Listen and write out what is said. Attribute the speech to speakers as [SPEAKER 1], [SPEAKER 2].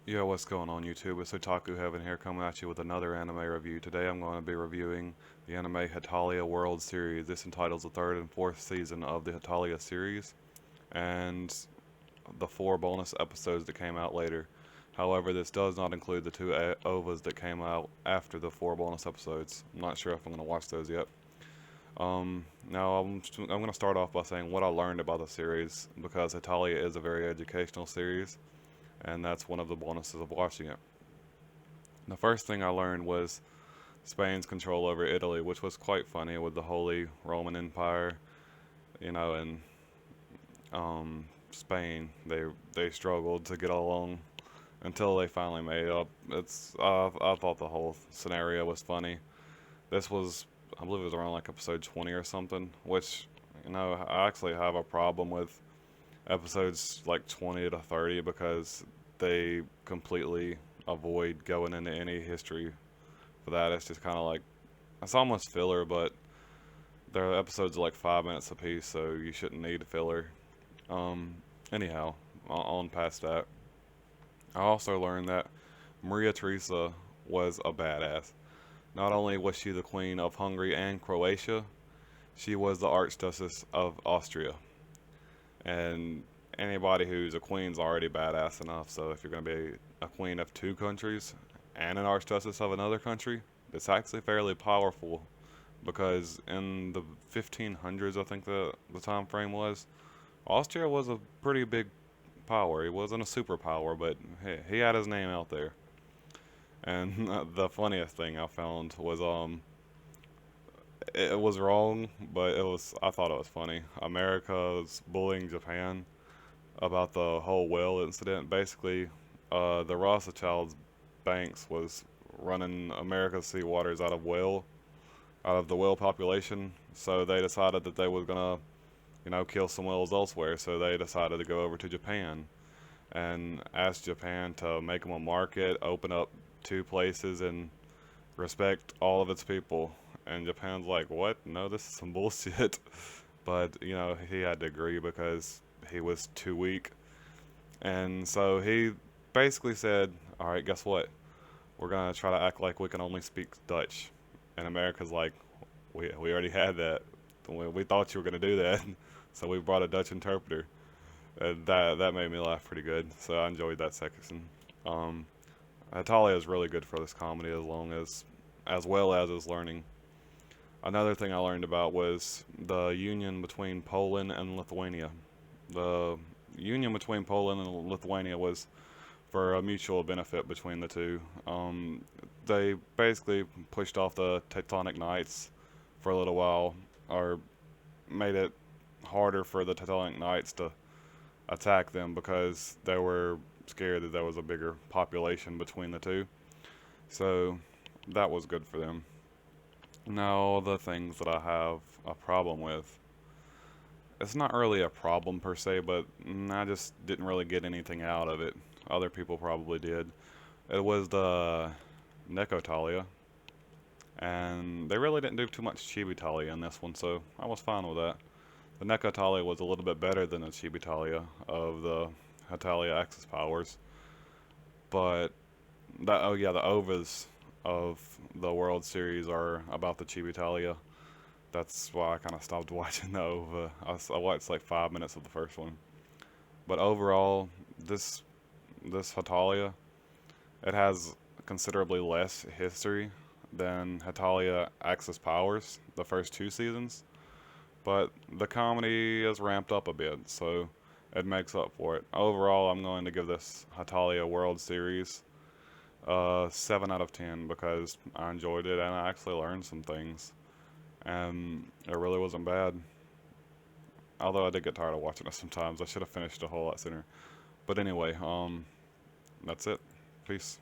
[SPEAKER 1] Yo, what's going on YouTube? It's Otaku Heaven here coming at you with another anime review. Today I'm going to be reviewing the anime Hetalia World Series. This entitles the third and fourth season of the Hetalia series and the 4 bonus episodes that came out later. However, this does not include the two OVAs that came out after the 4 bonus episodes. I'm not sure if I'm going to watch those yet. Now I'm going to start off by saying what I learned about the series because Hetalia is a very educational series and that's one of the bonuses of watching it. The first thing I learned was Spain's control over Italy, which was quite funny with the Holy Roman Empire, and Spain. They struggled to get along until they finally made up. I thought the whole scenario was funny. This was, I believe it was around like episode 20 or something, which I actually have a problem with episodes like 20 to 30 because they completely avoid going into any history for that. It's just kind of like, it's almost filler, but their episodes are like 5 minutes apiece, so you shouldn't need a filler. Um, Anyhow, on past that. I also learned that Maria Theresa was a badass. Not only was she the queen of Hungary and Croatia, she was the Archduchess of Austria. And anybody who's a queen's already badass enough. So if you're going to be a queen of two countries and an archduchess of another country, it's actually fairly powerful because in the 1500s, I think the time frame was, Austria was a pretty big power. He wasn't a superpower, but he had his name out there. And the funniest thing I found was it was wrong, but I thought it was funny. America's bullying Japan about the whole whale incident. Basically, the Rothschild's banks was running America's sea waters out of the whale population. So they decided that they was gonna, kill some whales elsewhere. So they decided to go over to Japan and ask Japan to make them a market, open up two places, and respect all of its people. And Japan's like, what? No, this is some bullshit. But he had to agree because he was too weak. And so he basically said, all right, guess what? We're going to try to act like we can only speak Dutch. And America's like, we already had that. We thought you were going to do that. So we brought a Dutch interpreter. And that made me laugh pretty good. So I enjoyed that section. Um, Hetalia is really good for this comedy as well as his learning. Another thing I learned about was the union between Poland and Lithuania. The union between Poland and Lithuania was for a mutual benefit between the two. They basically pushed off the Teutonic Knights for a little while, or made it harder for the Teutonic Knights to attack them because they were scared that there was a bigger population between the two. So that was good for them. Now, the things that I have a problem with, it's not really a problem per se, but I just didn't really get anything out of it. Other people probably did. It was the Necotalia, and they really didn't do too much Chibitalia in this one, so I was fine with that. The Necotalia was a little bit better than the Chibitalia of the Hetalia Axis powers, but the OVAs of the World Series are about the Chibitalia. That's why I kind of stopped watching the OVA. I watched like 5 minutes of the first one. But overall, this Hetalia, it has considerably less history than Hetalia Axis Powers, the first 2 seasons. But the comedy is ramped up a bit, so it makes up for it. Overall, I'm going to give this Hetalia World Series 7 out of 10 because I enjoyed it and I actually learned some things. And it really wasn't bad. Although I did get tired of watching it sometimes. I should have finished a whole lot sooner. But anyway, that's it. Peace.